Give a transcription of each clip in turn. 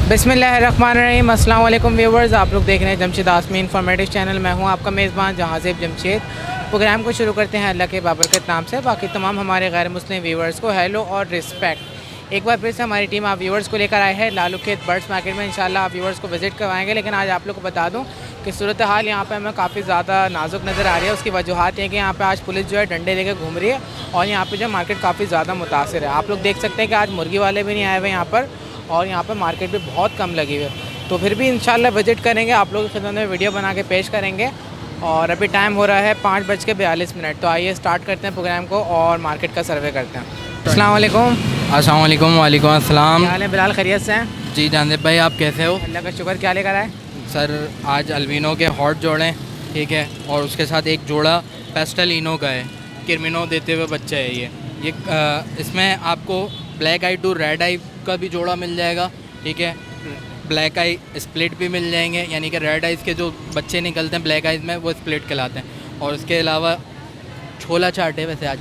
बिस्मिल्लाहिर्रहमानिर्रहीम। अस्सलाम वालेकुम व्यूवर्स, आप लोग देख रहे हैं जमशेद आसमी इन्फॉर्मेटिव चैनल। मैं हूं आपका मेज़बान जहाज़ेब जमशेद। प्रोग्राम को शुरू करते हैं अल्लाह के बाबरकत नाम से। बाकी तमाम हमारे गैर मुस्लिम व्यूवर्स को हेलो और रिस्पेक्ट। एक बार फिर से हमारी टीम आप व्यूवर्स को लेकर आए हैं लालू खेत बर्ड्स मार्केट में। इंशाल्लाह आप व्यूवर्स को विज़िट करवाएंगे, लेकिन आज आप लोग को बता दूं कि सूरत हाल यहाँ पे हमें काफ़ी ज़्यादा नाजुक नज़र आ रही है। उसकी वजूहत ये कि यहाँ पे आज पुलिस जो है डंडे लेकर घूम रही है और यहाँ पे जो मार्केट काफ़ी ज़्यादा मुतासिर है। आप लोग देख सकते हैं कि आज मुर्गी वाले भी नहीं आए हुए यहाँ पर, और यहाँ पर मार्केट भी बहुत कम लगी हुई है। तो फिर भी इंशाल्लाह विज़िट करेंगे, आप लोगों की खिदमत में वीडियो बना के पेश करेंगे। और अभी टाइम हो रहा है 5:42। तो आइए स्टार्ट करते हैं प्रोग्राम को और मार्केट का सर्वे करते हैं। अस्सलाम वालेकुम। अस्सलाम वालेकुम। वालेकुम अस्सलाम। क्या हाल है बिलाल, खैरियत से हैं? जी जानदेब भाई, आप कैसे हो? अल्लाह का शुक्र। क्या लेकर आए? सर आज अल्बिनो के हॉट जोड़े, ठीक है, और उसके साथ एक जोड़ा पेस्टल इनो का है, किरमिनो देते हुए बच्चा है ये इसमें आपको ब्लैक आई टू रेड आई का भी जोड़ा मिल जाएगा, ठीक है। ब्लैक आई स्प्लिट भी मिल जाएंगे, यानी कि रेड आइज़ के जो बच्चे निकलते हैं ब्लैक आइज़ में वो स्प्लिट कहलाते हैं। और उसके अलावा छोला चाट है वैसे आज।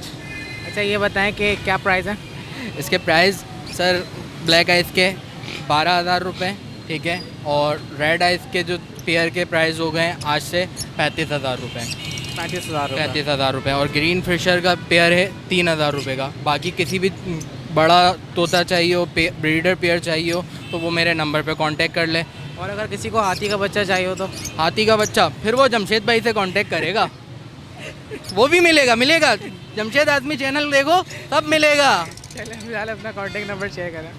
अच्छा ये बताएं कि क्या प्राइस है? इसके प्राइस सर ब्लैक आइज़ के 12,000 रुपये, ठीक है, और रेड आइज़ के जो पेयर के प्राइस हो गए हैं आज से 35,000 रुपये। 35,000 रुपये। और ग्रीन फिशर का पेयर है 3,000 रुपये का। बाकी किसी भी बड़ा तोता चाहिए हो, ब्रीडर पेयर चाहिए हो, तो वो मेरे नंबर पे कांटेक्ट कर ले। और अगर किसी को हाथी का बच्चा चाहिए हो तो? हाथी का बच्चा फिर वो जमशेद भाई से कांटेक्ट करेगा, वो भी मिलेगा। जमशेद आदमी चैनल देखो, सब मिलेगा। चलिए फिलहाल अपना कांटेक्ट नंबर शेयर करें।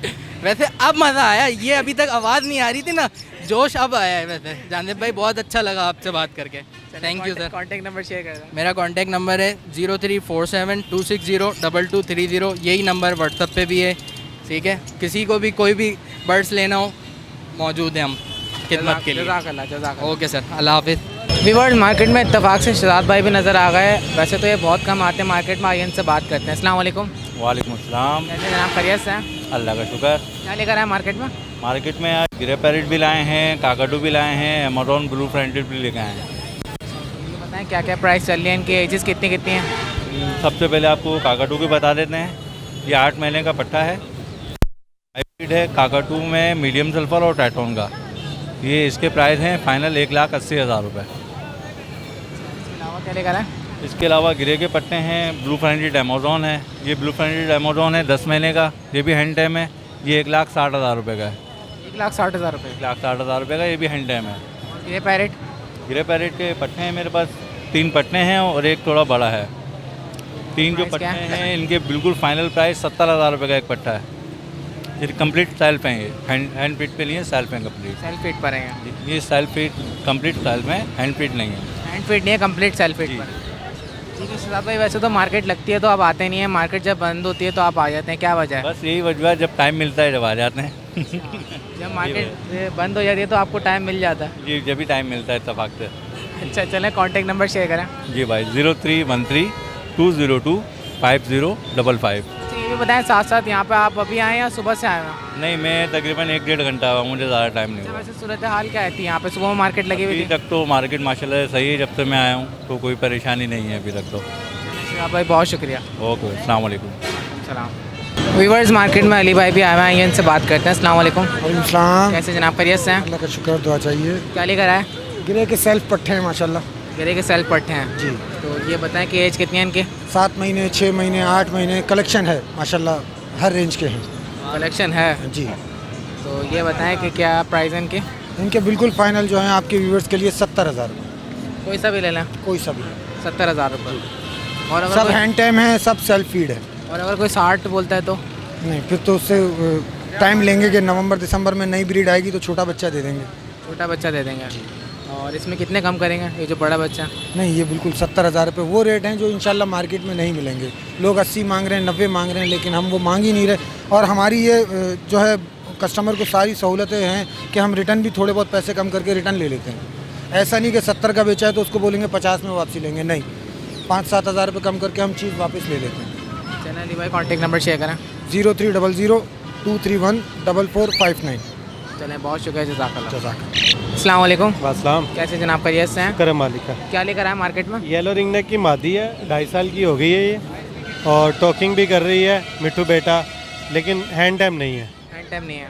वैसे अब मज़ा आया, ये अभी तक आवाज़ नहीं आ रही थी ना, जोश अब आया है। वैसे जानदेब भाई बहुत अच्छा लगा आपसे बात करके, thank you sir. Contact number share करें। मेरा कांटेक्ट नंबर है 034726022230। यही नंबर व्हाट्सएप पे भी है, ठीक है। किसी को भी कोई भी बर्ड्स लेना हो मौजूद है हम खिदमत के लिए। जज़ाकल्लाह। ओके सर, अल्लाह हाफिज़। व्यूअर्स मार्केट में इत्तेफाक से शहजाद भाई भी नज़र आ गए। वैसे तो ये बहुत कम आते हैं मार्केट में, आइए इनसे बात करते हैं। अस्सलाम वालेकुम। वालेकुम अस्सलाम। कैसे जनाब, खैरियत से हैं? अल्लाह का शुक्र। क्या लेकर आए मार्केट में? मार्केट में आज ग्रे पैरेट भी लाए हैं, काकाटू भी लाए हैं, अमेज़न ब्लू फ्रंटेड भी लेकर आए हैं। ये बताएं क्या क्या प्राइस चल रही है, इनकी एजेस कितनी कितनी हैं? सबसे पहले आपको काकाटू की बता देते हैं। ये 8 महीने का पट्टा है, हाइब्रिड है। काकाटू में मीडियम सल्फर और टैटोन का। ये इसके प्राइस हैं फाइनल 1,80,000 रुपये। क्या लेकर आए? इसके अलावा ग्रे के पट्टे हैं, ब्लू फ्रंटेड अमेज़न है। ये ब्लू फ्रंटेड अमेज़न है 10 महीने का, ये भी हैंड टाइम है। ये 1,60,000 रुपये का है। 1,60,000 रुपये। 1,60,000 रुपये का, ये भी हैंड टाइम है। ये पैरेट? ग्रे पैरेट के पट्टे हैं मेरे पास 3 पट्टे हैं और एक थोड़ा बड़ा है। 3 जो पट्टे हैं इनके बिल्कुल फाइनल प्राइस 70,000 रुपये का एक पट्टा है। ये कंप्लीट सेल्फ हैं, ये हैंड फीट पे नहीं है, सेल्फ हैं कंप्लीट। सेल्फ फीट पर हैं ये सेल्फ फीट कंप्लीट सेल्फ में, हैंड फीट नहीं है। हैंड फीट नहीं है, कंप्लीट सेल्फ फीट पर। ठीक है शहजाद भाई, वैसे तो मार्केट लगती है तो आप आते नहीं है, मार्केट जब बंद होती है तो आप आ जाते हैं, क्या वजह है? बस यही वजह है, जब टाइम मिलता है जब आ जाते हैं। जब मार्केट बंद हो जाती है तो आपको टाइम मिल जाता है? जी, जब भी टाइम मिलता है इत्तेफाक से। अच्छा चलें, कॉन्टेक्ट नंबर शेयर करें। जी भाई 0313-202-5055। ये भी बताएं साथ साथ यहाँ पे आप अभी आए या सुबह से आए हैं? नहीं, मैं तकरीबन 1-1.5 घंटा हुआ, मुझे ज़्यादा टाइम नहीं हुआ। वैसे सूरत हाल क्या है यहाँ पे? सुबह मार्केट लगी हुई अभी थी? तक तो मार्केट माशाल्लाह सही है, जब से मैं आया हूँ तो कोई परेशानी नहीं है अभी तक तो। आप भाई बहुत शुक्रिया। ओके, अस्सलाम वालेकुम। सलाम। वीवर्स मार्केट में अली भाई भी आए हुए हैं, इनसे बात करते हैं। अस्सलाम वालेकुम। वालेकुम सलाम। कैसे जनाब, खैरियत से हैं? अल्लाह का शुक्र, दुआ चाहिए। क्या लेकर आए? गिरे के सेल्फ पट्टे हैं माशाल्लाह। गिरे के सेल्फ पट्टे हैं जी। तो ये बताएं कि एज कितनी है इनकी? 7 महीने, 6 महीने, 8 महीने कलेक्शन है माशाल्लाह, हर रेंज के हैं। कलेक्शन है जी। तो ये बताएं कि क्या प्राइस है इनके? इनके बिल्कुल फाइनल जो हैं आपके व्यूवर्स के लिए 70,000 रुपये। कोई सा भी ले लें? कोई सा भी। 70,000 रुपये। और अगर सब कोई, हैंड टाइम है, सब सेल्फ फीड है। और अगर कोई 60 बोलता है तो? नहीं, फिर तो उससे टाइम लेंगे कि नवंबर दिसंबर में नई ब्रीड आएगी तो छोटा बच्चा दे देंगे। छोटा बच्चा दे देंगे। और इसमें कितने कम करेंगे ये जो बड़ा बच्चा? नहीं, ये बिल्कुल 70,000 रुपये वो रेट हैं जो इंशाल्लाह मार्केट में नहीं मिलेंगे। लोग 80 मांग रहे हैं, 90 मांग रहे हैं, लेकिन हम वो मांग ही नहीं रहे। और हमारी ये जो है कस्टमर को सारी सहूलतें हैं कि हम रिटर्न भी थोड़े बहुत पैसे कम करके रिटर्न ले लेते हैं। ऐसा नहीं कि 70 का बेचा है तो उसको बोलेंगे 50 में वापसी लेंगे, नहीं, 5-7 हज़ार रुपये कम करके हम चीज़ वापस ले लेते हैं। चलिए अली भाई कॉन्टेक्ट नंबर शेयर करें। 0300-231-4459। चलें, बहुत शुक्रिया, जज़ाकल्लाह। जज़ाकल्लाह। अस्सलाम वालेकुम। वासलाम। कैसे जनाब, खैरियत से हैं? करम मालिक का। क्या लेकर आए मार्केट में? येलो रिंगनेक की मादी है, 2.5 साल की हो गई है ये, और टॉकिंग भी कर रही है, मिट्टू बेटा, लेकिन हैंड टाइम नहीं है। हैंड टाइम नहीं है।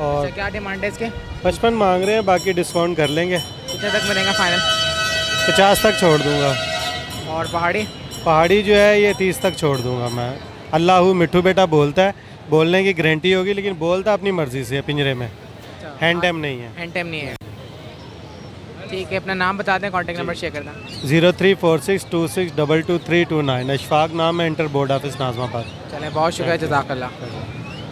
और अच्छा, क्या डिमांड है इसके? 55 मांग रहे हैं, बाकी डिस्काउंट कर लेंगे। कितने तक मिलेगा फाइनल? 50 तक छोड़ दूंगा। और पहाड़ी? पहाड़ी जो है ये 30 तक छोड़ दूंगा मैं। अल्लाह मिट्ठू बेटा बोलता है, बोलने की गारंटी होगी, लेकिन बोलता अपनी मर्ज़ी से है, पिंजरे में, हैंड टाइम नहीं है। हैंड टाइम नहीं है। ठीक है, अपना नाम बता दें, कॉन्टैक्ट नंबर शेयर कर दें। 034626222329। अशफाक नाम है, इंटर बोर्ड ऑफिस नाज़माबाद। चलें, बहुत शुक्रिया, जज़ाकल्लाह।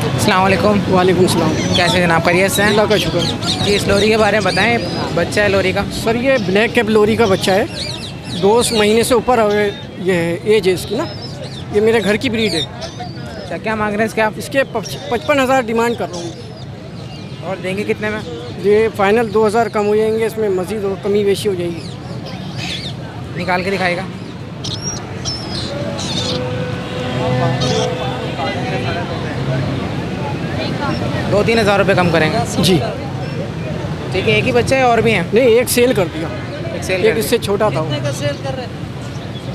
अस्सलाम वालेकुम। वालेकुम सलाम। कैसे जनाब, खैरियत से हैं? अल्लाह का शुक्र। जी, इस लोरी के बारे में बताएं, बच्चा है लोरी का। सर ये ब्लैक कैप लोरी का बच्चा है, 2 महीने से ऊपर ये है एज है इसकी ना। ये मेरे घर की ब्रीड है। अच्छा, क्या मांग रहे हैं इसके आप? इसके 55,000 डिमांड कर रहा हूँ। और देंगे कितने में? ये फाइनल 2,000 कम हो जाएंगे, इसमें मज़ीद और कमी बेशी हो जाएगी। निकाल के दिखाएगा। दो 3,000 रुपये कम करेंगे। जी ठीक है, एक ही बच्चा है और भी हैं? नहीं, एक सेल कर दिया, एक सेल एक इससे छोटा था वो।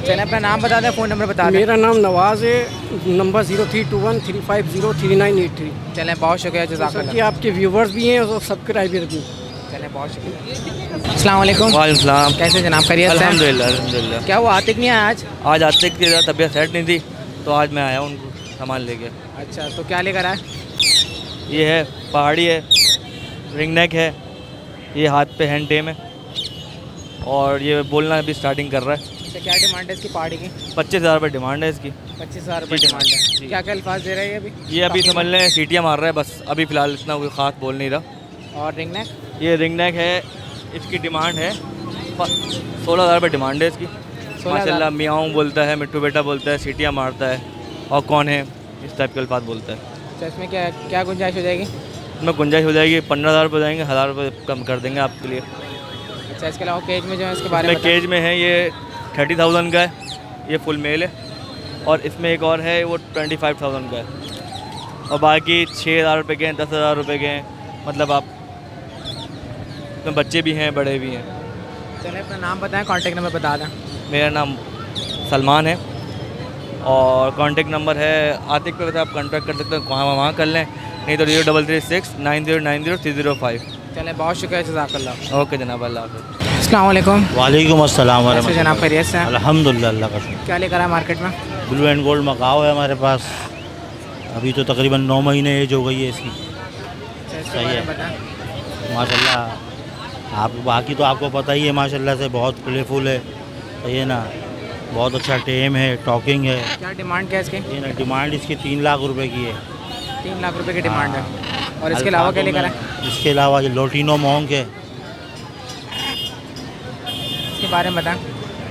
चलें, अपना नाम बता दें, फ़ोन नंबर बता दें। मेरा नाम नवाज़ है, नंबर 0321350383। चलें, बहुत शुक्रिया, सर कि जज़ाकल्लाह। आपके व्यूवर्स भी हैं और सब्सक्राइबर भी। चलें, बहुत शुक्रिया। अस्सलाम वालेकुम। वालेकुम। कैसे जनाब, खैरियत से हैं? अल्हम्दुलिल्लाह अल्हम्दुलिल्लाह। क्या वो आतिक नहीं आया आज? आज आतिक की तबीयत सेट नहीं थी, तो आज मैं आया उनको सामान लेके। अच्छा, तो क्या लेकर आए? ये है पहाड़ी है, रिंग नेक है, ये हाथ पे हैंड टेम है, और ये बोलना अभी स्टार्टिंग कर रहा है। अच्छा, क्या डिमांड है इसकी पहाड़ी की? 25,000 रुपये डिमांड है इसकी। 25,000 रुपये जी, डिमांड है। जी। क्या क्या अल्फाज दे रहे हैं ये अभी? ये अभी समझ लें सीटियाँ मार रहा है बस, अभी फ़िलहाल इतना कोई ख़ास बोल नहीं रहा। और रिंग नेक? ये रिंग नेक है, इसकी डिमांड है 16,000 रुपये डिमांड है इसकी। 16,000? माशाल्लाह मियाऊं बोलता है, मिट्टू बेटा बोलता है, सीटियाँ मारता है, और कौन है इस टाइप के अल्फाज बोलता है। अच्छा, इसमें क्या क्या गुंजाइश हो जाएगी? इसमें गुंजाइश हो जाएगी, 15,000 रुपये हो जाएंगे, 1,000 रुपये कम कर देंगे आपके लिए। अच्छा, इसके अलावा केज में जो है इसके बारे में इसमें केज में है ये 30,000 का है, ये फुल मेल है, और इसमें एक और है वो 25,000 का है, और बाकी 6,000 रुपये के हैं, 10,000 रुपये के हैं, मतलब आप इसमें बच्चे भी हैं, बड़े भी हैं। चलें, अपना नाम बताएं, कॉन्टैक्ट नंबर बता दें। मेरा नाम सलमान है, और कांटेक्ट नंबर है आतिक पे, आप कांटेक्ट कर सकते हैं, वहाँ कर लें, नहीं तो 03369090 चलें, बहुत शुक्रिया, जज़ाकल्लाह। ओके जनाब, अल्लाह हाफ़िज़। अस्सलाम वालेकुम। वालेकुम अस्सलाम कैसे वरहमतुल्लाह। जनाब, खैरियत से हैं? अल्हम्दुलिल्लाह, अल्लाह का शुक्र। क्या लेकर आए मार्केट में? ब्लू एंड गोल्ड मकाओ है हमारे पास, अभी तो तकरीबन 9 महीने एज हो गई है इसकी। अच्छा, इसके सही बारे है। में बताएं। माशाल्लाह, आप बाकी तो आपको पता ही है, माशाल्लाह से बहुत प्लेफुल है, सही है ना, बहुत अच्छा टेम है, टॉकिंग है। क्या डिमांड क्या है इसकी? ये ना डिमांड इसकी 3 लाख रुपए की है। 3 लाख रुपए की डिमांड है। और इसके अलावा क्या लेकर आए? इसके अलावा ये लोटिनो मोंग है, इसके बारे में बताएं।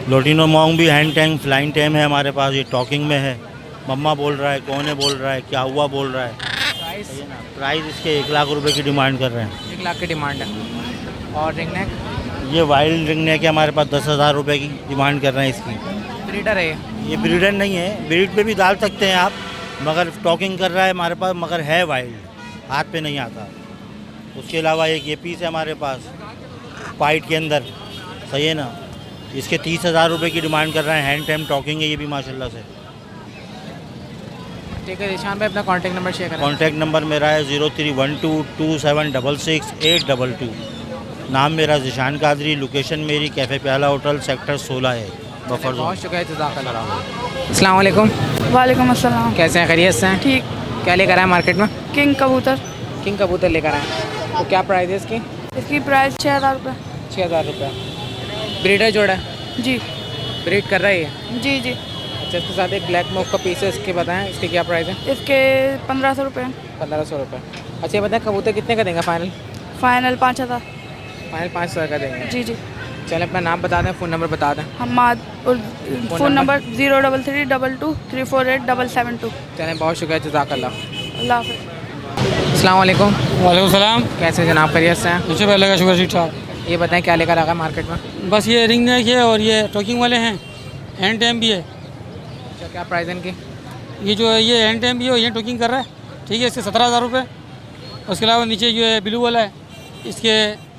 लोटिनो मोंग भी हैंड टैंग फ्लाइंग टैम है हमारे पास, ये टॉकिंग में है, मम्मा बोल रहा है, कौन है बोल रहा है, क्या हुआ बोल रहा है। प्राइस? प्राइस इसके 1 लाख रुपए की डिमांड कर रहे हैं। 1 लाख की डिमांड है। और रिंग नेक? ये वाइल्ड रिंग नेक है, हमारे पास 10,000 रुपये की डिमांड कर रहे हैं इसकी। ब्रीडर है ये? ये ब्रीडर नहीं है, ब्रीड पे भी डाल सकते हैं आप, मगर टॉकिंग कर रहा है हमारे पास, मगर है वाइल्ड, हाथ पे नहीं आता। उसके अलावा एक ये पीस है हमारे पास पाइट के अंदर, सही है ना, इसके 30,000 रुपये की डिमांड कर रहे हैं, हैंड टाइम टॉकिंग है ये भी माशाल्लाह से। ठीक है, ईशान भाई अपना कॉन्टैक्ट नंबर शेयर करें। कॉन्टैक्ट नंबर मेरा है 03122766 नाम मेरा ज़िशान कादरी, लोकेशन मेरी कैफ़े प्याला होटल सेक्टर 16 है, बफर बहुत जोन। शुक्रिया, जज़ाकल्लाह। अस्सलाम वालेकुम। वालेकुम अस्सलाम। कैसे हैं, खैरियत से हैं? ठीक। क्या लेकर आए मार्केट में? किंग कबूतर, किंग कबूतर लेकर आए। तो क्या प्राइस है इसकी? इसकी प्राइस 6,000 रुपये। 6,000 रुपये। ब्रीडर जोड़ा है? जी ब्रीड कर रहा है ये? जी जी। अच्छा, इसके साथ एक ब्लैक मोक का पीस है, इसके बताएं, इसके क्या प्राइस है? इसके 1,500 रुपये। 1,500 रुपये। अच्छा, ये बताएं कबूतर कितने का देंगे फाइनल? फाइनल 5,000। फाइनल 5,000 का देंगे। जी जी। चलें, अपना नाम बता दें, फ़ोन नंबर बता दें। हमाद और फ़ोन नंबर 03322372772। चलें, बहुत शुक्रिया, जज़ाकल्लाह। अल्लाह हाफ़िज़। अस्सलाम वालेकुम। वालेकुम सलाम। कैसे जनाब, खैरियत से हैं? मुझे पहले का शुक्र, ठीक ठाक। ये बताएं क्या लेकर आ गए मार्केट में? बस ये रिंग नेक है और ये टॉकिंग वाले हैं, हैंड टाइम भी है। अच्छा, क्या प्राइस है इनकी? ये जो है ये हैंड टाइम भी है और ये टॉकिंग कर रहा है, ठीक है, इसके 17,000 रुपये। उसके अलावा नीचे जो है ब्लू वाला है, इसके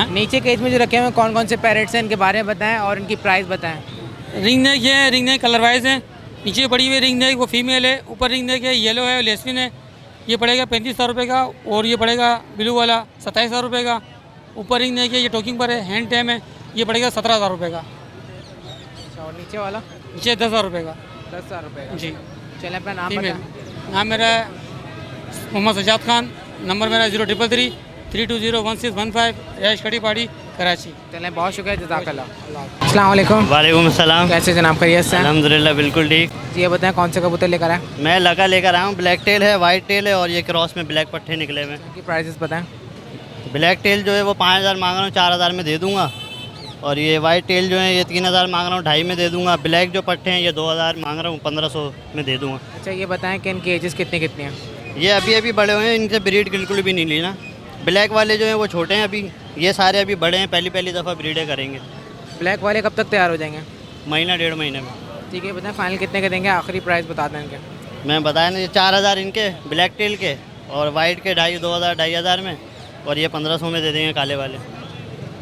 नीचे केज में जो रखे हुए हैं कौन कौन से पैरेट्स हैं, इनके बारे में बताएं और इनकी प्राइस बताएं। Ring neck ring neck colour wise है। नीचे पड़ी हुई रिंग नेक वो फीमेल है, ऊपर रिंग नेक है, येलो है, लेस्बिन है, ये पड़ेगा 35,000 रुपये का, और ये पड़ेगा ब्लू वाला 27,000 रुपये का। ऊपर रिंग नहीं कि ये टोकिंग पर है, हैंड टैम है, ये पड़ेगा 17,000 रुपये का। अच्छा, और नीचे वाला नीचे 10,000 रुपये का। 10,000 रुपये का। जी। चलें, अपना नाम फीमेल। बताएं। नाम मेरा है मोहम्मद सजाद खान, नंबर मेरा 033 3201615, रैश कटी पहाड़ी, कराची। चलें, बहुत शुक्रिया, जज़ाकल्लाह। अस्सलाम वालेकुम। वालेकुम अस्सलाम। कैसे जनाब, खैरियत से हैं? अल्हम्दुलिल्लाह बिल्कुल ठीक। ये बताएं कौन से कबूतर लेकर आए? मैं लगा लेकर आया हूँ, ब्लैक टेल है, वाइट टेल है, और ये क्रॉस में ब्लैक पट्टे निकले हुए हैं। इनकी प्राइसेस बताएं। ब्लैक टेल जो है वो 5,000 मांग रहा हूँ, 4,000 में दे दूँगा। और ये वाइट टेल जो है ये 3,000 मांग रहा हूँ, 2,500 में दे दूँगा। ब्लैक जो पट्टे हैं ये 2,000 मांग रहा हूँ, 1,500 में दे दूँगा। अच्छा, ये बताएं कि इनकी एजेस कितनी कितनी हैं? ये अभी अभी बड़े हुए हैं, इनसे ब्रीड बिल्कुल भी नहीं ली ना। ब्लैक वाले जो हैं वो छोटे हैं अभी, ये सारे अभी बड़े हैं, पहली दफ़ा ब्रीडें करेंगे। ब्लैक वाले कब तक तैयार हो जाएंगे? महीना 1.5 महीने में। ठीक है, बताएं फाइनल कितने के देंगे? आखिरी प्राइस बता दें इनके। मैं बताया ना, ये 4,000 इनके ब्लैक टेल के, और वाइट के 2,500 में, और ये 1,500 में दे देंगे काले वाले।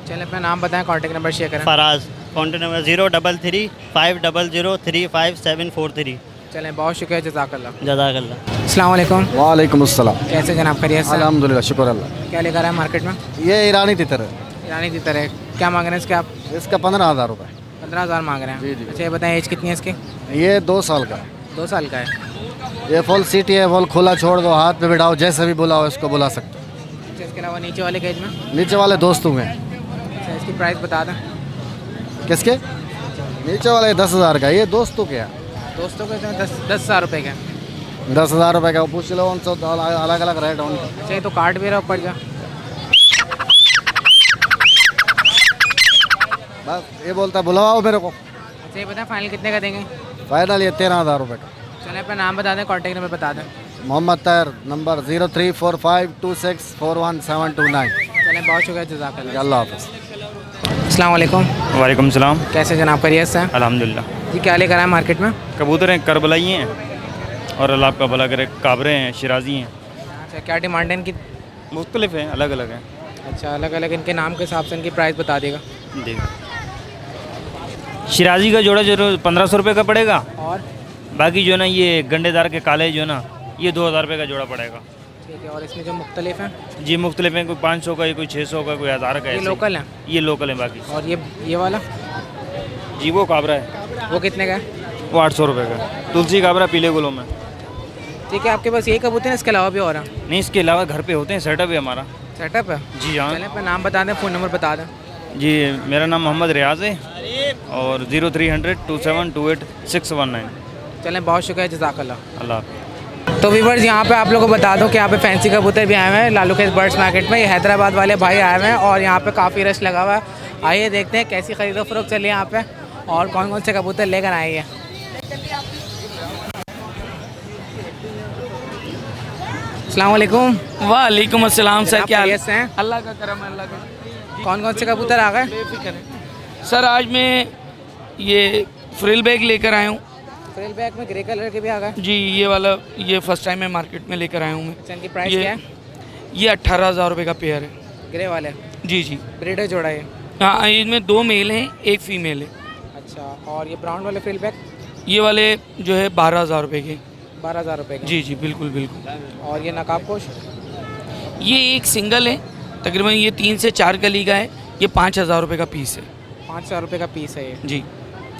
चलें, अपना नाम बताएं, कॉन्टेक्ट नंबर शेयर करें। Faraz, contact number 033 500 35743। चलें, बहुत शुक्रिया, जज़ाकल्लाह। जज़ाकल्लाह। अस्सलाम वालेकुम। वालेकुम अस्सलाम। कैसे जनाब, खैरियत से? अल्हम्दुलिल्लाह, शुक्र अल्लाह। क्या लेकर आए मार्केट में? ये ईरानी तितर है, ईरानी की तरह। क्या मांग रहे हैं इसके आप? इसका 15,000 रुपये। 15,000 मांग रहे हैं। जी, जी। अच्छा, ये बताएं एज कितनी है इसकी? ये 2 साल का है। 2 साल का है। ये फुल सिटी है, फुल खुला छोड़ दो, हाथ पे बिठाओ, जैसे भी बुलाओ इसको बुला सकते हो। अच्छा, इसके अलावा नीचे वाले केज में? नीचे वाले दोस्तों में। अच्छा, इसकी प्राइस बता दें। किसके? नीचे वाले 10,000 का, ये दोस्तों के हैं। दोस्तों के इसमें 10,000 रुपये का। 10,000 रुपये का, पूछ लो उनसे, अलग अलग रेट है उनका। अच्छा, ये तो काट भी रहा ऊपर जा। बस ये बोलता है बुलाओ मेरे को। अच्छा, ये बताएं फाइनल कितने का देंगे? फाइनल ये 13,000 रुपये का। चलें, अपना नाम बता दें, कॉन्टेक्ट नंबर बता दें। मोहम्मद तैर, नंबर 0345264129। चलें, बहुत शुक्रिया, जज़ाकल्लाह। अल्लाह हाफ़िज़। अस्सलाम वालेकुम। वालेकुम सलाम। कैसे जनाब, खैरियत से हैं? अल्हम्दुलिल्लाह। जी, क्या लेकर आए मार्केट में? कबूतर हैं, करबलाई हैं, और अल्लाह आपका भला करे, काबरे हैं, शिराजी हैं। अच्छा, क्या डिमांड है इनकी? मुख्तलिफ हैं, अलग अलग हैं। अच्छा, अलग अलग इनके नाम के हिसाब से इनकी प्राइस बता देगा। जी, शिराजी का जोड़ा जो 1,500 रुपये का पड़ेगा, और बाकी जो ना ये गंडेदार के काले जो ना ये 2,000 रुपये का जोड़ा पड़ेगा। ठीक है, और इसमें जो मुख्तलिफ हैं? जी मुख्तलिफ हैं, कोई 500 का, कोई 600 का, कोई 1,000 का। ये ऐसे लोकल हैं? ये लोकल हैं बाकी। और ये वाला? जी वो काबरा है, वो कितने का है? वो 800 रुपये का। तुलसी काबरा पीले गुलों में। ठीक है, आपके पास यही कबूतर हैं, इसके अलावा भी और हैं? नहीं, इसके अलावा घर पे होते हैं, सेटअप है हमारा। सेटअप है? जी हाँ। चलें, अपना नाम बता दें, फ़ोन नंबर बता दें। जी, मेरा नाम मोहम्मद रियाज़ है, और 0300 2728 चलें, बहुत शुक्रिया, जज़ाकल्लाह। अल्लाह। तो व्यूअर्स, यहाँ पे आप लोगों को बता दूं कि यहाँ पे फैंसी कबूतर भी आए हुए हैं लालू के बर्ड्स मार्केट में। ये हैदराबाद वाले भाई आए हुए हैं, और यहाँ पे काफ़ी रश लगा हुआ है। आइए देखते हैं कैसी खरीदो फरोख्त चली है यहाँ पे, और कौन कौन से कबूतर लेकर आए हैं। अस्सलाम वालेकुम। वालेकुम अस्सलाम सर, क्या खैरियत से हैं? अल्लाह का करम है, अल्लाह का। कौन कौन से कबूतर आ गए? सर आज मैं ये फ्रिल बैग लेकर आया हूँ। फ्रिल बैग में ग्रे कलर के भी आ गए? जी, ये वाला ये फर्स्ट टाइम मैं मार्केट में लेकर आया हूँ मैं। अच्छा, इनकी प्राइस क्या है? ये 18,000 रुपये का पेयर है। ग्रे वाले? जी जी। ब्रीडर जोड़ा है? हाँ, इसमें 2 मेल हैं, 1 फीमेल है। अच्छा, और ये ब्राउन वाले फ्रिल बैग? ये वाले जो है 12,000 रुपये के। 12,000 रुपये के? जी जी, बिल्कुल बिल्कुल। और ये नकाबपोश? ये एक सिंगल है, तकरीबन ये 3 से 4 कली का है। ये 5,000 रुपये का पीस है। 5,000 रुपये का पीस है ये? जी।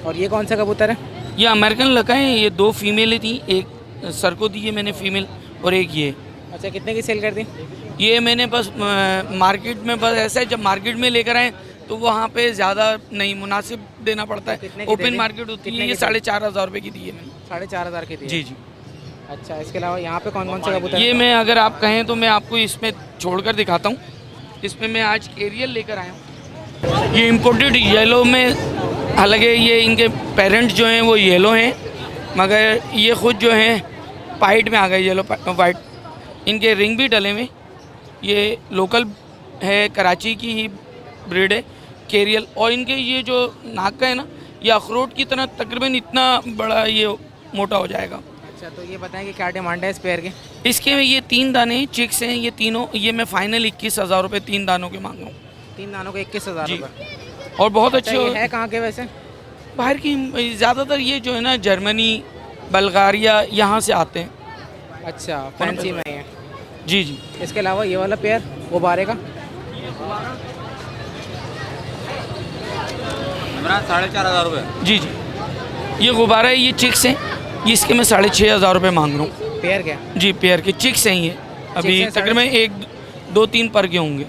और ये कौन सा कबूतर है? ये अमेरिकन लका है, ये 2 फीमेलें थी, एक सर को दी है मैंने फीमेल, और एक ये। अच्छा, कितने की सेल कर दी? ये मैंने बस मार्केट में, बस ऐसा है जब मार्केट में लेकर आए तो वहाँ पे ज़्यादा नहीं मुनासिब देना पड़ता है। ओपन मार्केट होती है, ये 4,500 रुपये की दी है मैंने। 4,500 की दी? जी जी। अच्छा, इसके अलावा यहाँ पे कौन कौन से कबूतर? ये मैं अगर आप कहें तो मैं आपको इसमें छोड़कर दिखाता हूँ। इसमें मैं आज एरियल लेकर आया हूँ। ये इम्पोर्टेड येलो में, हालांकि ये इनके पेरेंट जो हैं वो येलो हैं, मगर ये ख़ुद जो हैं वाइट में आ गए, येलो वाइट। इनके रिंग भी डले हुए। ये लोकल है, कराची की ही ब्रीड है, केरियल। और इनके ये जो नाक का है ना, ये अखरोट की तरह तकरीबन इतना बड़ा ये मोटा हो जाएगा। अच्छा, तो ये बताएं कि क्या डिमांड है इस पेयर की? इसके ये 3 दाने चिक्स हैं, ये तीनों, ये मैं फाइनल 21,000 रुपये 3 दानों के मांग रहा हूँ। 3 दानों के 21,000 रुपये? और बहुत अच्छे। ये है कहाँ के वैसे? बाहर की, ज़्यादातर ये जो है ना जर्मनी, बल्गारिया, यहाँ से आते हैं। अच्छा, फैंसी में है? जी जी। इसके अलावा ये वाला पेयर गुब्बारे का 4,500 रुपये। जी जी, ये गुब्बारा है, ये चिक्स हैं, इसके मैं 6,500 रुपये मांग रहा हूँ। पेयर क्या? जी पेयर के चिक्स हैं ये, अभी हैं, तकरीबन 1 2 3 पर के होंगे।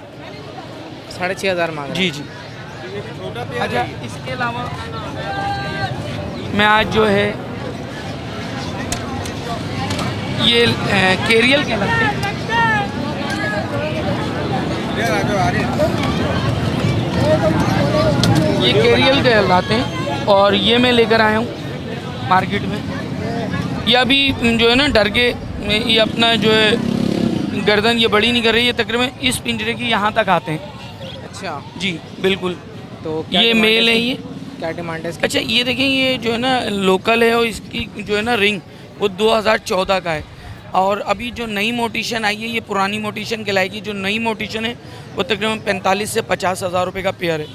6,500 मांग रहे जी जी। अच्छा, इसके अलावा मैं आज जो है ये केरियल कहलाते हैं, ये केरियल कहलाते हैं और ये मैं लेकर आया हूँ मार्केट में। ये अभी जो है ना डर के ये अपना जो है गर्दन ये बड़ी नहीं कर रही है, तकरीबन इस पिंजरे की यहाँ तक आते हैं। अच्छा जी बिल्कुल। तो ये मेल है, ये क्या डिमांड है इसकी? अच्छा ये देखें, ये जो है ना लोकल है और इसकी जो है ना रिंग वो 2014 का है, और अभी जो नई मोटिशन आई है ये पुरानी मोटिशन कहलाएगी। जो नई मोटिशन है वो तकरीबन 45 से 50,000 रुपये का पेयर है।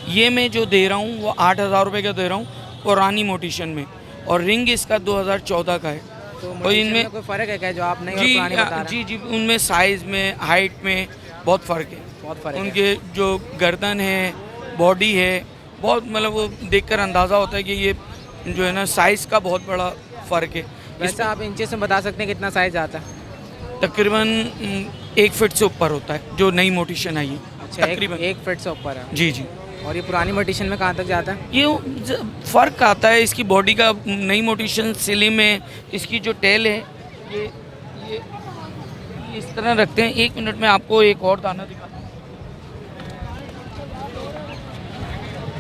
ये मैं जो दे रहा हूँ वो 8,000 रुपये का दे रहा हूँ पुरानी मोटिशन में, और रिंग इसका 2014 का है। तो इनमें कोई फ़र्क है क्या जो आप नहीं और जी पुरानी बता रहे हैं? जी जी, उनमें साइज़ में हाइट में बहुत फ़र्क है। बहुत फ़र्क है। उनके जो गर्दन है, बॉडी है, बहुत मतलब वो देखकर अंदाज़ा होता है कि ये जो है ना साइज़ का बहुत बड़ा फ़र्क है। वैसे आप इंचेस में बता सकते हैं कितना साइज़ आता है? तकरीबन 1 फीट से ऊपर होता है जो नई मोटिशन आई है। अच्छा, तकरीबन 1 फीट से ऊपर है। जी जी। और ये पुरानी मोटिशन में कहाँ तक जाता है? ये फ़र्क आता है इसकी बॉडी का। नई मोटिशन स्लिम है, इसकी जो टेल है ये इस तरह रखते हैं। 1 मिनट में आपको एक और दाना दिखाता हूँ।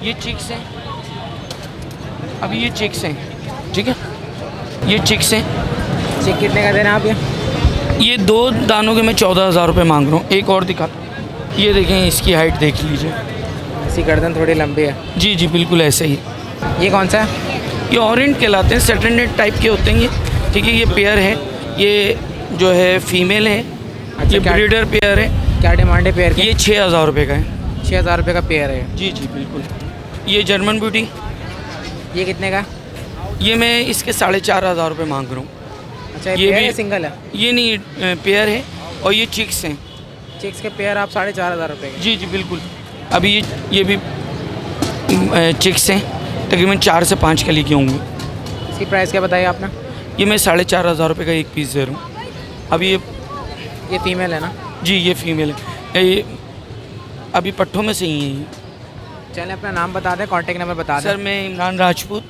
ये चिक्स हैं, अभी ये चिक्स हैं, ठीक है, ये चिक्स हैं। चिक कितने का दे रहे हैं आप ये 2 दानों के मैं 14,000 रुपये मांग रहा हूँ। एक और दिखाता हूँ, ये देखें, इसकी हाइट देख लीजिए, इसकी गर्दन थोड़ी लंबी है। जी जी बिल्कुल ऐसे ही। ये कौन सा है? ये ऑरेंज कहलाते हैं, सेटरनेट टाइप के होते हैं ये, ठीक है। ये पेयर है, ये जो है फीमेल है। अच्छा, ये ब्रीडर पेयर है। क्या डिमांड है पेयर की? ये 6,000 रुपये का है। 6,000 रुपये का पेयर है। जी जी बिल्कुल। ये जर्मन ब्यूटी, ये कितने का? ये मैं इसके 4,500 रुपये मांग रहा हूँ। अच्छा, ये ये पेयर भी है सिंगल है? ये नहीं, पेयर है, और ये चिक्स हैं। चिक्स के पेयर आप 4,500 रुपये के? जी जी बिल्कुल। अभी ये भी चिक्स हैं, तकरीबन 4 से 5 कली के होंगे। इसकी प्राइस क्या बताई आपने? ये मैं 4,500 रुपये का एक पीस दे रहा हूँ। अभी ये फीमेल है ना? जी ये फीमेल है। ये अभी पट्ठों में से ही है ये। चलें, अपना नाम बता दें, कॉन्टेक्ट नंबर बता दें। सर मैं इमरान राजपूत,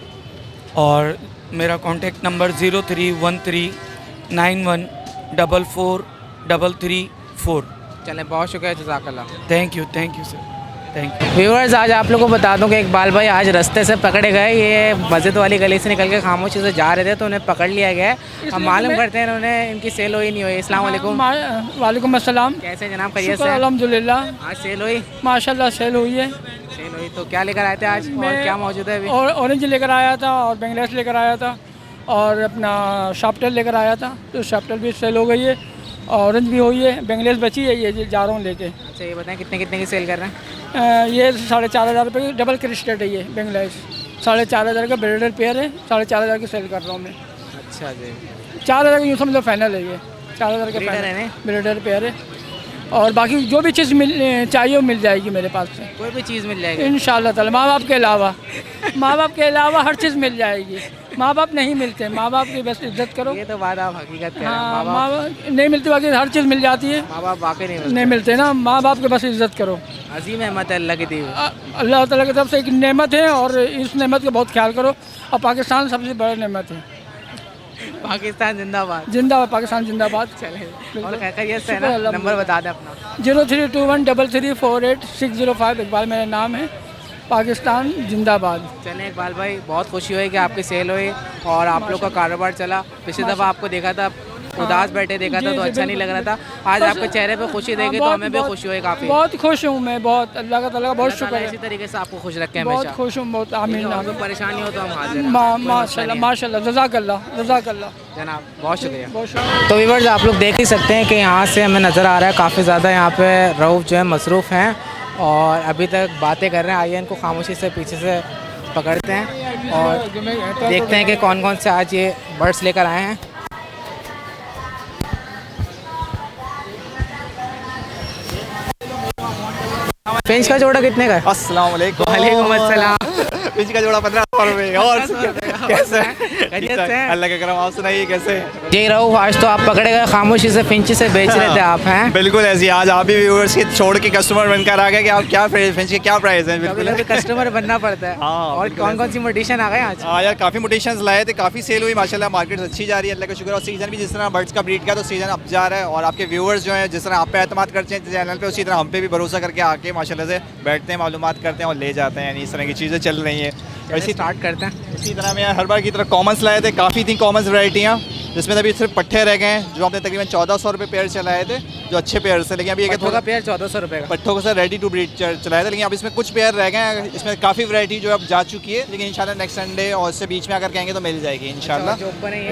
और मेरा कॉन्टेक्ट नंबर 031391443334। चलें, बहुत शुक्रिया, जज़ाकल्लाह। Thank you sir, thank you. Viewers, आज आप लोगों को बता दूं कि इकबाल भाई आज रास्ते से पकड़े गए। ये मस्जिद वाली गली से निकल के खामोशी से जा रहे थे तो उन्हें पकड़ लिया गया है। हम मालूम करते हैं इन्होंने इनकी सेल हुई नहीं हुई। अस्सलाम वालेकुम। वालेकुम अस्सलाम। कैसे जनाब, खैरियत से? अल्हम्दुलिल्लाह, आज सेल हुई? माशाल्लाह सेल हुई है। सेल हुई तो क्या लेकर आए थे आज और क्या मौजूद है अभी? और ऑरेंज लेकर आया था, और बेंगलेस लेकर आया था, और अपना शार्पटेल लेकर आया था, तो शार्पटेल भी सेल हो गई है, ऑरेंज भी हुई है, बेंगलेस बची है, ये जा रहा हूँ लेके। अच्छा, ये बताएं कितने कितने की सेल कर रहे हैं? ये 4,500 रुपये की डबल क्रिस्टेड है ये बेंगलेस। 4,500 का ब्रीडर पेयर है, 4,500 की सेल कर रहा हूँ मैं। अच्छा जी, 4,000 का यूँ समझ लो फाइनल है ये। 4,000 का ब्रीडर है ना? ब्रीडर पेयर है, और बाकी जो भी चीज़ चाहिए वो मिल जाएगी मेरे पास से। कोई भी चीज़ मिल जाएगी इंशाल्लाह ताला। माँ बाप के अलावा हर चीज़ मिल जाएगी। माँ बाप नहीं मिलते, माँ बाप की बस इज्जत करो। ये तो बात आप हकीकत कह रहे हैं। हाँ, माँ बाप नहीं मिलती, बाकी हर चीज़ मिल जाती है। माँ बाप वाकई नहीं मिलते ना, माँ बाप की बस इज्जत करो। अजीम अहमद है अल्लाह की दी हुई। अल्लाह ताला की तरफ से एक नेमत है, और इस नेमत का बहुत ख्याल करो। और पाकिस्तान सबसे बड़ा नेमत है। पाकिस्तान जिंदाबाद। जिंदाबाद, पाकिस्तान जिंदाबाद। चले, और खैरियत से है ना? नंबर बता दें अपना। 0321334605। इकबाल मेरा नाम है। पाकिस्तान जिंदाबाद। चलें इकबाल भाई, बहुत खुशी हुई कि आपकी सेल हुई और आप लोग का कारोबार चला। पिछली दफ़ा आपको देखा था उदास बैठे देखा था तो अच्छा नहीं लग रहा था। आज आपके चेहरे पे खुशी देखी तो हमें भी खुशी हुई काफ़ी। बहुत खुश हूँ मैं, बहुत अल्लाह का ताला का बहुत शुक्र है। इसी तरीके से आपको खुश रखें बहुत हमेशा। खुश हूँ, बहुत आमीन। परेशानी हो तो हम हाजिर हैं। माशाल्लाह माशाल्लाह, जज़ाकल्लाह जज़ाकल्लाह जनाब, बहुत शुक्रिया। तो व्यूअर्स, आप लोग देख ही सकते हैं कि यहाँ से हमें नज़र आ रहा है काफ़ी ज़्यादा यहाँ पे रऊफ़ जो है मसरूफ़ हैं और अभी तक बातें कर रहे हैं। आइए इनको खामोशी से पीछे से पकड़ते हैं और देखते हैं कि कौन कौन से आज ये बर्ड्स लेकर आए हैं। फिंच का जोड़ा कितने का है? अस्सलाम वालेकुम। वालेकुम अस्सलाम। फिंच का जोड़ा 1500 रुपये। और कैसे खैरियत से हैं? अल्लाह के करम, आप सुनाइए कैसे हैं? जी रऊफ, आज तो आप पकड़े गए खामोशी से फिंच से बेच रहे थे आप, हैं? बिल्कुल ऐसी आज आप भी व्यूअर्स के छोड़ के कस्टमर बनकर आ गए कि आप क्या फिंच के क्या प्राइस हैं। बिल्कुल कभी कस्टमर बनना पड़ता है। हाँ, और बिल्कुल कौन कौन सी मोटिशन आ गए आज? हाँ यार, काफ़ी मोटिशंस लाए थे, काफ़ी सेल हुई माशाल्लाह, मार्केट अच्छी जा रही है अल्लाह का शुक्र। और सीज़न भी जिस तरह बर्ड्स का ब्रीड का तो सीज़न अब जा रहा है, और आपके व्यूअर्स जो हैं जिस तरह आप पे एतमाद करते हैं चैनल पे, उसी तरह हम पे भी भरोसा करके आके माशाल्लाह से बैठते हैं, मालूमात करते हैं और ले जाते हैं। यानी इस तरह की चीज़ें चल रही हैं। ऐसे स्टार्ट करते हैं। इसी तरह मैं हर बार की तरह कॉमन्स लाए थे, काफ़ी थी कॉमन्स वैरायटियाँ, जिसमें अभी सिर्फ पट्टे रह गए हैं जो हमने तकरीबन 1400 रुपये पेयर चलाए थे, जो अच्छे पेयर से। लेकिन अभी एक पट्ठों का पेयर 1400 रुपये का, पट्ठों को सर रेडी टू ब्रीड चलाए थे, लेकिन अब इसमें कुछ पेयर रह गए हैं। इसमें काफ़ी वैरायटी जो अब जा चुकी है, लेकिन इंशाल्लाह नेक्स्ट संडे और इससे बीच में अगर कहेंगे तो मिल जाएगी इंशाल्लाह।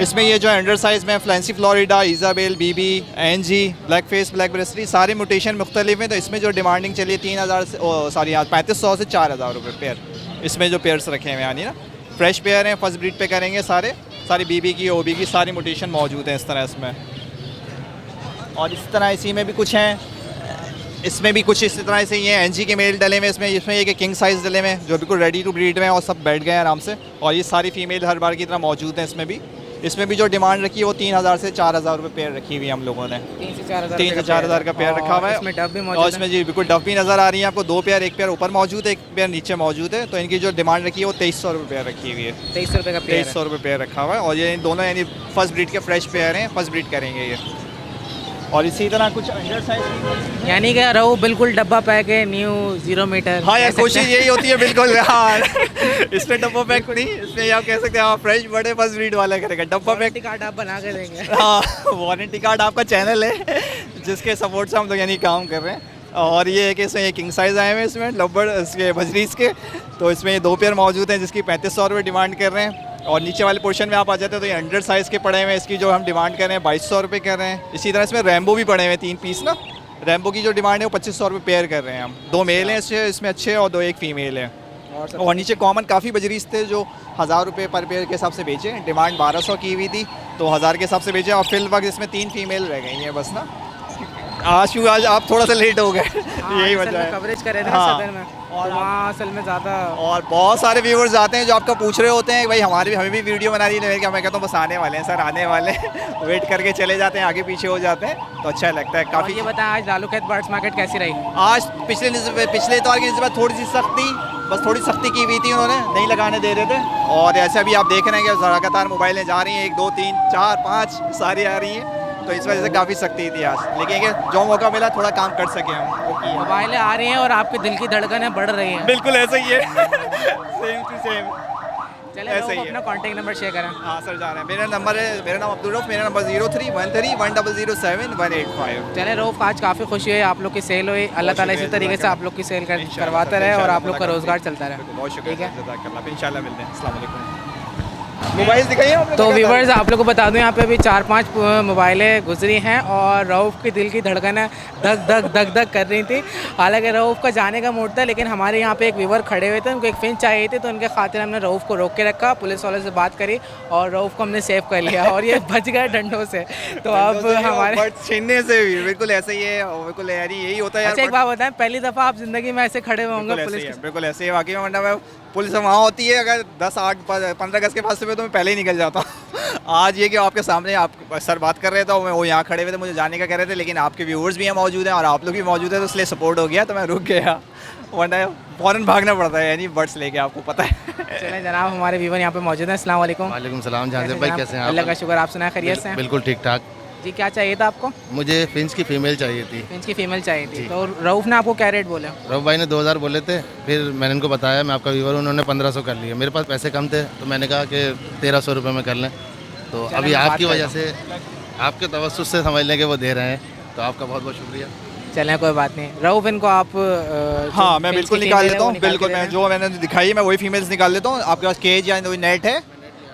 इसमें ये जो अंडर साइज़ में फ्लैंसी फ्लोरिडा, इजाबेल, बीबी, एनजी, ब्लैक फेस, ब्लैक ब्रेस्टरी, सारे म्यूटेशन मुख्तलिफ हैं। तो इसमें जो डिमांडिंग चली है 3000 से 3500 से 4000 रुपये पेयर, इसमें जो पेयर्स रखे हुए हैं यानी ना फ्रेश पेयर हैं, फर्स्ट ब्रीड पे करेंगे सारी बीबी की, ओबी की सारी म्यूटेशन मौजूद हैं इस तरह इसमें। और इस तरह इसी में भी कुछ हैं, इसमें भी कुछ इस तरह से ये एनजी के मेल डले में, इसमें ये कि किंग साइज़ डले में जो बिल्कुल रेडी टू ब्रीड में और सब बैठ गए हैं आराम से। और ये सारी फीमेल हर बार की तरह मौजूद हैं इसमें भी जो डिमांड रखी है वो 3000 से 4000 रुपये पेयर रखी हुई है हम लोगों ने। 3 से 4000 3 से 4000 का पेयर रखा हुआ है। इसमें डब भी और मौजूद है। इसमें जी बिल्कुल डब भी नज़र आ रही है आपको, 2 पेयर, एक पेयर ऊपर मौजूद है, एक पेयर नीचे मौजूद है। तो इनकी जो डिमांड रखी है वो 2300 रुपये पेयर रखी हुई है। 2300 रुपये का पेयर, 2300 रुपये पेयर रखा हुआ है। और ये दोनों यानी फर्स्ट ब्रीड के फ्रेश पेयर हैं, फर्स्ट ब्रीड करेंगे ये। और इसी तरह कुछ अंडर साइज यानी कि रहो बिल्कुल डब्बा पैक है, न्यू 0 मीटर। हाँ यार, कोशिश यही होती है बिल्कुल। हाँ इसमें डब्बा पैक नहीं, इसमें आप कह सकते हैं हाँ फ्रेश बड़े फर्स्ट ब्रीड वाला करेगा डब्बा पैक। कार्ड आप बना के देंगे। हाँ, वारंटी कार्ड आपका चैनल है जिसके सपोर्ट से हम लोग यानी काम कर रहे हैं। और ये है कि इसमें ये किंग साइज़ आए हुए हैं, इसमें लब्बड़ इसके बजरीस के। तो इसमें ये 2 पेयर मौजूद हैं जिसकी 3500 रुपये डिमांड कर रहे हैं। और नीचे वाले पोर्शन में आप आ जाते हैं तो ये अंडर साइज़ के पड़े हुए हैं, इसकी जो हम डिमांड कर रहे हैं 2200 रुपये कर रहे हैं। इसी तरह इसमें रैम्बो भी पड़े हुए हैं 3 पीस ना, रैम्बो की जो डिमांड है वो 2500 रुपये पेयर कर रहे हैं हम। 2 मेल हैं इसमें अच्छे और 2 एक फ़ीमेल है। और नीचे कॉमन काफ़ी बजरीस थे जो 1000 रुपये पर पेयर के हिसाब से बेचे, डिमांड 1200 की हुई थी तो 1000 के हिसाब से बेचे। और फिल वक्त इसमें 3 फीमेल रह गई हैं बस ना। आज आप थोड़ा सा लेट हो गए। यही वजह है, कवरेज कर रहे थे हाँ। सदर में, और वहाँ असल में ज़्यादा। और बहुत सारे व्यूवर्स आते हैं जो आपका पूछ रहे होते हैं भाई हमें भी वीडियो बना रही है, मैं कहता हूँ बस आने वाले हैं सर, आने वाले हैं। वेट करके चले जाते हैं, आगे पीछे हो जाते हैं तो अच्छा लगता है काफ़ी। ये बताएं आज लालू खेत बर्ड्स मार्केट कैसी रही? आज पिछले इतवार की निस्बत थोड़ी सी सख्ती, बस थोड़ी सख्ती की हुई थी, उन्होंने नहीं लगाने दे रहे थे। और ऐसे अभी आप देख रहे हैं कि लगातार मोबाइलें जा रही हैं, 1 2 3 4 5 सारी आ रही हैं, तो इस वजह से काफ़ी सख्ती थी आज। लेकिन ये जो मौका मिला थोड़ा काम कर सके हम। मोबाइलें आ रही हैं और आपके दिल की धड़कनें बढ़ रही हैं। बिल्कुल ऐसा ही है। सेम टू सेम चले ऐसा ही है। अपना कॉन्टैक्ट नंबर शेयर करें। हाँ सर, जा रहे हैं। मेरा नाम अब्दुल रऊफ, मेरा नंबर 03131007 चले रऊफ, आज काफ़ी खुशी हुई, आप लोग की सेल हुई। अल्लाह ताला इसी तरीके से आप लोग की सेल करवाते रहे और आप लोग का रोज़गार चलता रहे। बहुत शुक्रिया, इंशाल्लाह मिलते हैं। अस्सलाम वालेकुम। मोबाइल दिखाइए आपने। तो व्यूवर्स आप लोग को बता दूं यहाँ पे अभी 4-5 मोबाइलें गुजरी हैं और रऊफ की दिल की धड़कनें धक धक धक धक कर रही थी। हालांकि रऊफ का जाने का मूड था, लेकिन हमारे यहाँ पे एक व्यूवर खड़े हुए थे, उनको एक फिंच चाहिए थी, तो उनके खातिर हमने रऊफ को रोक के रखा, पुलिस वालों से बात करी और रऊफ को हमने सेव कर लिया और ये बच गए डंडों से। तो अब हमारे छीनने से भी बिल्कुल ऐसे ही है, बिल्कुल यही होता है। अच्छा एक बात बताएं, पहली दफ़ा आप ज़िंदगी में ऐसे खड़े होंगे पुलिस? बिल्कुल ऐसे ही वाकई में, वरना पुलिस वहाँ होती है अगर 10-8-15 गज के पास से तो मैं पहले ही निकल जाता हूँ। आज ये कि आपके सामने आप सर बात कर रहे थे, वो यहाँ खड़े हुए थे, मुझे जाने का कह रहे थे, लेकिन आपके व्यूअर्स भी यहाँ मौजूद हैं और आप लोग भी मौजूद हैं, तो इसलिए सपोर्ट हो गया, तो मैं रुक गया, वरना फ़ौरन भागना पड़ता है यानी बर्ड्स लेके, आपको पता है। चलें जनाब, हमारे व्यूवर यहाँ पे मौजूद हैं। अस्सलाम वालेकुम। वालेकुम सलाम। जहां भाई कैसे हैं आप? अल्लाह का शुक्र, आप सुनाए खैरियत से? बिल्कुल ठीक ठाक जी। क्या चाहिए था आपको? मुझे फिंच की फ़ीमेल चाहिए थी। फिंच की फ़ीमेल चाहिए थी, तो रऊफ ने आपको क्या रेट बोला? रऊफ भाई ने 2000 बोले थे, फिर मैंने इनको बताया मैं आपका व्यूवर, उन्होंने 1500 कर लिया। मेरे पास पैसे कम थे तो मैंने कहा कि 1300 रुपये में कर लें। तो अभी आपकी वजह से, आपके तवस्सुस से समझ लें कि वो दे रहे हैं, तो आपका बहुत बहुत शुक्रिया। चलें कोई बात नहीं। रऊफ इनको आप हाँ मैं बिल्कुल निकाल लेता हूँ, बिल्कुल मैं जो मैंने दिखाई मैं वही फीमेल्स निकाल लेता हूँ। आपके पास केज या नेट है?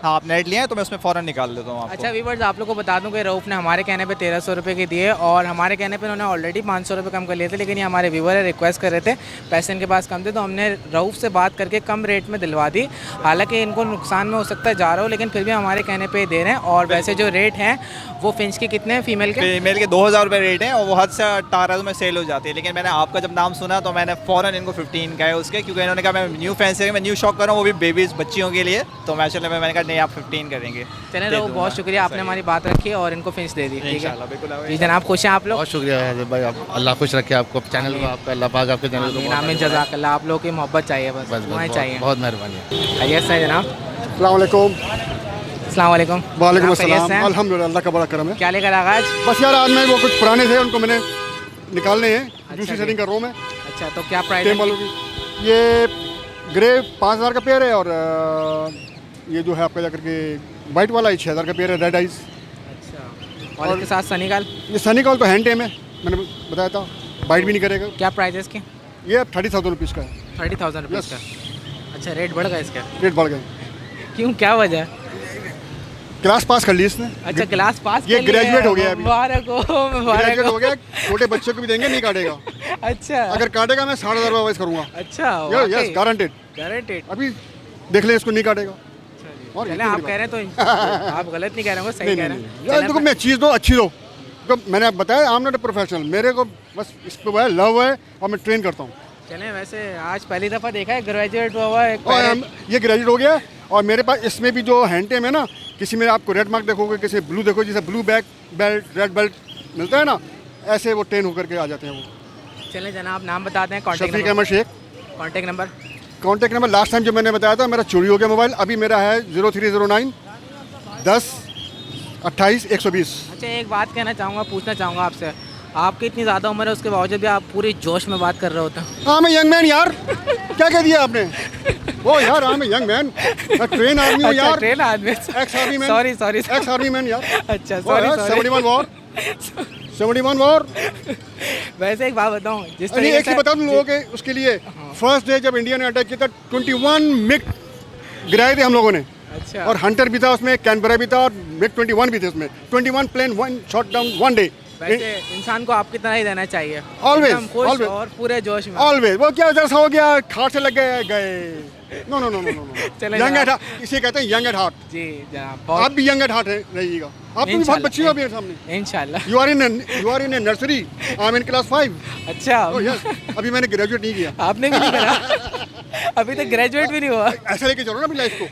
हाँ आप नेट लिए हैं तो मैं उसमें फ़ौरन निकाल देता हूँ आपको। अच्छा व्यूअर्स, आप लोग को बता दूं कि रऊफ़ ने हमारे कहने पे 1300 रुपये की दिए और हमारे कहने पे उन्होंने ऑलरेडी 500 रुपये कम कर लिए थे, लेकिन ये हमारे व्यूअर है रिक्वेस्ट कर रहे थे, पैसे इनके पास कम थे तो हमने रऊफ़ से बात करके कम रेट में दिलवा दी। हालांकि इनको नुकसान में हो सकता है जा रहा हो, लेकिन फिर भी हमारे कहने पर दे रहे हैं। और वैसे जो रेट हैं वो फिंच के कितने हैं फीमेल के? फीमेल के 2000 रुपये रेट है और वो हद से 1800 में सेल हो जाती है, लेकिन मैंने आपका जब नाम सुना तो मैंने फ़ौरन इनको 15 का है उसके, क्योंकि इन्होंने कहा मैं न्यू फैंसी मैं न्यू शॉप कर रहा हूँ, वो भी बेबीज़ बच्चियों के लिए, तो मैंने कहा नहीं आप 15 करेंगे। चलें तो बहुत शुक्रिया, आपने हमारी बात रखी और इनको फिंच दे दी। ठीक है जी जनाब, खुश हैं आप लोग? बहुत शुक्रिया है भाई, आप अल्लाह खुश रखे आपको, चैनल को आपका अल्लाह पाक आपके चैनल को आमीन जज़ाकल्लाह। आप लोगों की मोहब्बत चाहिए, बस दुआएं चाहिए। बहुत मेहरबानी। खैरियत से जनाब? अस्सलाम वालेकुम। अस्सलाम वालेकुम। वालेकुम अस्सलाम। अल्हम्दुलिल्लाह, अल्लाह का बड़ा करम है। क्या लेकर आगा आज? बस यार आज मैं वो कुछ पुराने थे उनको मैंने निकालने हैं, दूसरी सेटिंग कर रहा हूँ मैं। अच्छा तो क्या प्राइस है? ये ग्रे 5000 का पेयर है और ये जो है आपका जाकर के वाइट वाला 6000 का पेयर है, रेड आइज। अच्छा और इसके साथ सनीकाल? ये सनीकाल तो हैंड टेम है, मैंने बताया था, बाइट भी नहीं करेगा। क्या प्राइस है इसके? ये 30,000 रुपीज़ का है। 30,000 रुपीज़ का? अच्छा रेट बढ़ गया इसका? रेट बढ़ गए। क्यों, क्या वजह? क्लास पास कर ली इसने। अच्छा क्लास पास ये ग्रेजुएट हो गया अभी। मुबारक हो, मुबारक ग्रेजुएट हो गया, छोटे बच्चों को भी देंगे, नहीं काटेगा। अच्छा अगर काटेगा मैं 60,000 रुपये वाइस करूँगा। अच्छा यस गारंटेड। गारंटेड? अभी देख ले, इसको नहीं काटेगा। और चलें, आप कह रहे हैं तो आप गलत नहीं कह रहे हो, सही कह रहे हैं। यार देखो मैं चीज़ दो अच्छी दो, तो मैंने आप बताया I am not a professional, मेरे को बस इस पे है लव है और मैं ट्रेन करता हूँ। चलें, वैसे आज पहली दफ़ा देखा है ग्रेजुएट हुआ है। ये ग्रेजुएट हो गया और मेरे पास इसमें भी जो हैंड टेम है ना, किसी में आपको रेड मार्क देखोगे, किसी ब्लू देखो, जैसे blue back belt red belt मिलता है ना, ऐसे वो ट्रेन होकर के आ जाते हैं वो। चलें जनाब, नाम बता दें। Shafiq Ahmed Shaikh. Contact number? Contact number last time जो मैंने बताया था, मेरा चोरी हो गया मोबाइल, अभी मेरा है 0309 10 28 120। अच्छा एक बात कहना चाहूँगा, पूछना चाहूँगा आपसे, आपकी इतनी ज़्यादा उम्र है उसके बावजूद भी आप पूरी जोश में बात कर रहे होते हैं। हाँ मैं यंग मैन यार, क्या कह दिया आपने? वो यार हाँ मैं यंग मैन, मैं ट्रेन आर्मी हूँ यार। Train army? Ex army man. Sorry ex army man यार। अच्छा सॉरी 71 वॉर 71 वॉर। वैसे एक बात बताऊँ, जिस तरीके से बता दूँ लोगों के उसके लिए, फर्स्ट डे जब इंडिया ने अटैक किया था 21 मिग गिराए थे हम लोगों ने। अच्छा। और हंटर भी था उसमें, कैनबरा भी था और मिग 21 भी थे उसमें। 21 plane one shot down one day. वैसे इंसान को आपकी तरह ही रहना चाहिए, ऑलवेज ऑलवेज और पूरे जोश में। ऑलवेज। वो क्या जैसा हो गया, खाट से लग गए। No no no no no young at heart, इसे कहते हैं यंग एट हार्ट। जी जनाब, आप भी यंग एट हार्ट रहिएगा। आप भी बहुत बच्ची हो मेरे सामने इंशाल्लाह। You are in nursery, I am in class 5। अच्छा अभी मैंने ग्रेजुएट नहीं किया। आपने भी नहीं करा? अभी तक ग्रेजुएट भी नहीं हुआ। ऐसा लेके चलो ना अपनी लाइफ को।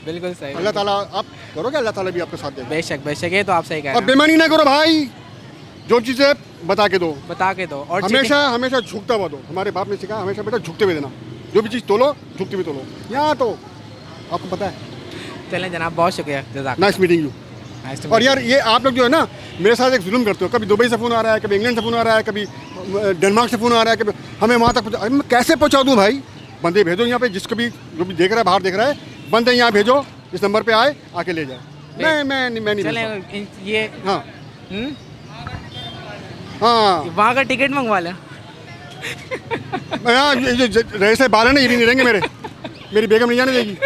बिल्कुल सही। अल्लाह ताला आप करोगे, अल्लाह ताला भी आपके साथ देगा। बेशक बेशक, ये तो आप सही कह रहे हैं। और बेईमानी ना करो भाई, जो चीज़ें बता के दो। और हमेशा झुकता हुआ दो। हमारे बाप ने सिखाया हमेशा बेटा झुकते हुए देना, जो भी चीज़ तोलो झुकते हुए तोलो। यहाँ तो आपको पता है। चलें जनाब, बहुत शुक्रिया, जज़ाक। Nice meeting you. और यार ये आप लोग जो है ना मेरे साथ एक जुल्म करते हो, कभी दुबई से फ़ोन आ रहा है, कभी इंग्लैंड से फ़ोन आ रहा है, कभी डेनमार्क से फ़ोन आ रहा है, कभी हमें वहाँ तक मैं कैसे पहुँचा दूँ भाई? बंदे भेजो यहाँ पे, जिसको भी जो भी देख रहा है बाहर देख रहा है, बंदे यहाँ भेजो, इस नंबर पे आए, आके ले जाए। मैं नहीं। चलें ये हाँ हाँ वहाँ का टिकट मंगवा लें। हाँ रहे से बाल है ना, ये भी नहीं रहेंगे मेरी बेगम नहीं जाने देगी।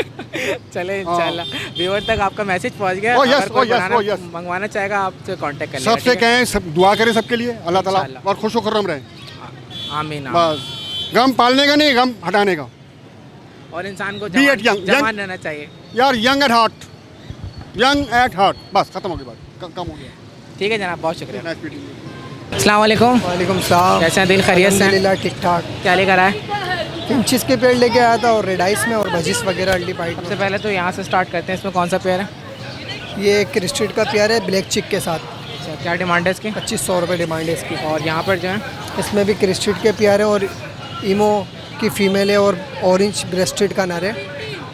चले इंशाल्लाह व्यूअर तक आपका मैसेज पहुँच गया। यस मंगवाना चाहेगा आपसे कांटेक्ट कर लें। सबसे कहें, सब दुआ करें सबके लिए, अल्लाह ताला और खुश होकर हम रहें। आमीन। बस गम पालने का नहीं, गम हटाने का। और इंसान को जवान रहना चाहिए यार, young at heart, young at heart. बस खत्म हो गई बात, कम हो गया। ठीक है जनाब, बहुत शुक्रिया। अस्सलाम वालेकुम। वालेकुम सलाम। कैसे हैं दिल, खैरियत से? अल्हम्दुलिल्लाह ठीक ठाक। क्या लेकर आए? फिंचिस के पेड़ लेके आया था और रेड आइस में और भजिस वगैरह अल्टी पाइट। सबसे पहले तो यहाँ से स्टार्ट करते हैं, इसमें कौन सा पेयर है? ये क्रिस्टेड का पेयर है ब्लैक चिक के साथ। अच्छा, क्या डिमांड है इसकी? 2500 रुपये डिमांड है इसकी। और यहाँ पर जो है इसमें भी क्रिस्टेड के पेयर है और ईमो की फ़ीमेल है और ऑरेंज ब्रेस्टेड का नर है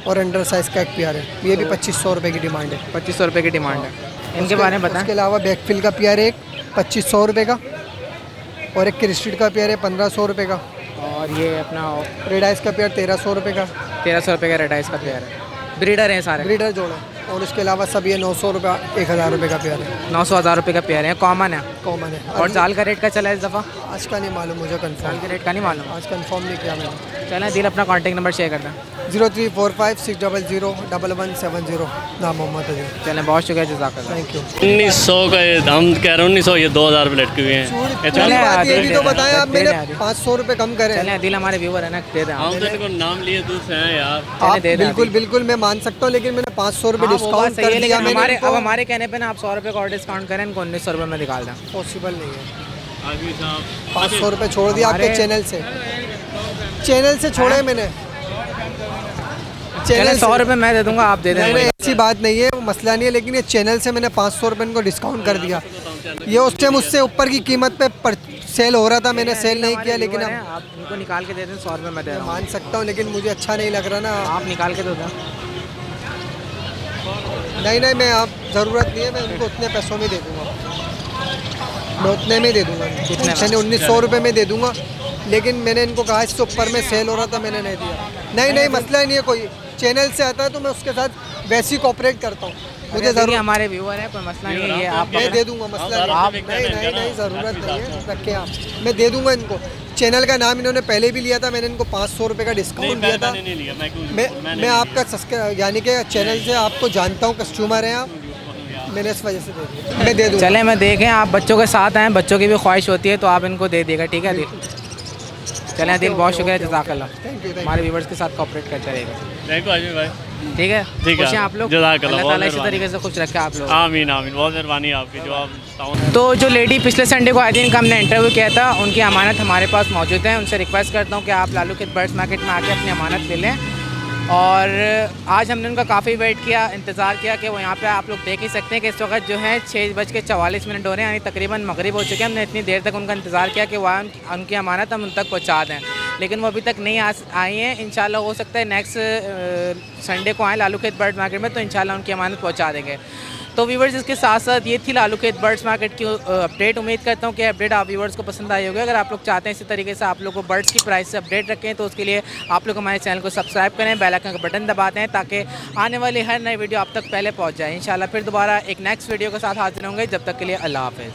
और अंडर साइज़ का एक पेयर है। ये भी 2500 रुपये की डिमांड है। 2500 रुपये की डिमांड है। इनके बारे में बताएं। इसके अलावा बैकफिल का पेयर है एक 2500 रुपये का और एक क्रिस्टेड का पेयर है 1500 रुपये का। और ये अपना रेड आइस का पेयर 1300 रुपये का। 1300 रुपये का रेड आइस का पेयर है। ब्रीडर हैं सारे? ब्रीडर जोड़ा। और उसके अलावा सब ये 900 रुपये 1000 रुपये का पेयर है। 900-1000 रुपये का पेयर है, कॉमन है। कॉमन है। और जाल का रेट का चला है इस दफ़ा? आज का नहीं मालूम मुझे, जाल कंफर्म के रेट का नहीं मालूम, आज कंफर्म नहीं किया मैंने। चलें दिल अपना कॉन्टैक्ट नंबर शेयर कर दें। 0345600170, नाम मोहम्मद अजीम। चलें बहुत शुक्रिया, जज़ाकल्लाह। Thank you. 1900 का हम कह रहे हैं 1900, ये 2000 रुपये लटके हुए हैं। ये भी तो बताएं आप, मेरे 500 रुपये कम करें। चलें दिल हमारे व्यूवर है ना, दे दें हम तो देखो नाम लिए दूसरे हैं यार। आप बिल्कुल बिल्कुल मैं मान सकता हूँ, लेकिन मैंने 500 रुपये डिस्काउंट कर दिया। हमारे अब हमारे कहने पे ना आप 100 रुपये का और डिस्काउंट करें, इनको 1900 रुपये में निकाल दें। पॉसिबल नहीं है। 500 रुपये छोड़ दिया आपके चैनल से छोड़े मैंने। चैनल 100 रुपये मैं दे दूंगा, आप दे दें। ऐसी बात नहीं है, वो मसला नहीं है, लेकिन ये चैनल से मैंने 500 रुपये इनको डिस्काउंट कर दिया। ये उस टाइम उससे ऊपर की कीमत पे सेल हो रहा था, मैंने सेल नहीं किया। लेकिन अब आप इनको निकाल के दे दें, 100 रुपये मैं दे रहा हूँ। मान सकता हूँ, लेकिन मुझे अच्छा नहीं लग रहा ना। आप निकाल के दो दें। नहीं मैं, आप ज़रूरत नहीं है, मैं उनको उतने पैसों में दे दूँगा, मैं उतने में दे दूँगा। कितने? 1900 रुपये में दे दूँगा, लेकिन मैंने इनको कहा इससे ऊपर में सेल हो रहा था, मैंने नहीं दिया। नहीं मसला नहीं है, कोई चैनल से आता है तो मैं उसके साथ वैसे ही कोऑपरेट करता हूँ। मुझे ज़रूर हमारे व्यूअर है, कोई मसला नहीं है, ये आप मैं दे दूँगा, मसला नहीं। नहीं ज़रूरत नहीं है, रखें आप, मैं दे दूँगा इनको। चैनल का नाम इन्होंने पहले भी लिया था, मैंने इनको 500 रुपये का डिस्काउंट दिया था। मैं आपका यानी कि चैनल से आपको जानता हूँ, कस्टमर हैं आप, मैंने इस वजह से दे दिया। मैं दे दूँगा। चलें मैं देखें, आप बच्चों के साथ आएँ, बच्चों की भी ख्वाहिश होती है तो आप इनको दे देगा, ठीक है दिल? चलें दिल, बहुत शुक्रिया, जज़ाकल्लाह। हमारे व्यूवर्स के साथ कोऑपरेट करते रहेगा। थैंक यू अजय भाई। ठीक है, खुश हैं आप लोग? जज़ाकल्लाह, अल्लाह ताला इसी तरीके से खुश रखे आप लोग। आमीन आमीन, बहुत मेहरबानी आपकी जो आप। तो जो लेडी पिछले संडे को आई थी, इनका हमने इंटरव्यू किया था, उनकी अमानत हमारे पास मौजूद है। उनसे रिक्वेस्ट करता हूँ कि आप लालू खेत बर्ड्स मार्केट में आके अपनी अमानत ले लें। और आज हमने उनका काफ़ी वेट किया, इंतज़ार किया कि वो यहाँ पे आप लोग देख ही सकते हैं कि इस वक्त जो है 6:44 हो रहे हैं, यानी तकरीबन मगरिब हो चुके हैं। हमने इतनी देर तक उनका इंतज़ार किया कि वह उनकी अमानत हम उन तक पहुँचा दें, लेकिन वो अभी तक नहीं आई हैं। इंशाल्लाह हो सकता है नेक्स्ट संडे को आएँ लालू खेत बर्ड मार्केट में, तो इंशाल्लाह उनकी अमानत पहुँचा देंगे। तो व्यूवर्स, इसके साथ साथ ये थी लालू खेत बर्ड्स मार्केट की अपडेट। उम्मीद करता हूँ कि अपडेट आप व्यूवर्स को पसंद आई होगी। अगर आप लोग चाहते हैं इसी तरीके से आप लोग को बर्ड्स की प्राइस से अपडेट रखें, तो उसके लिए आप लोग हमारे चैनल को सब्सक्राइब करें, बेल आइकन का बटन दबाते हैं, ताकि आने वाली हर नई वीडियो आप तक पहले पहुँच जाए। इंशाल्लाह फिर दोबारा एक नेक्स्ट वीडियो के साथ हाजिर होंगे। जब तक के लिए अल्लाह हाफ़िज़।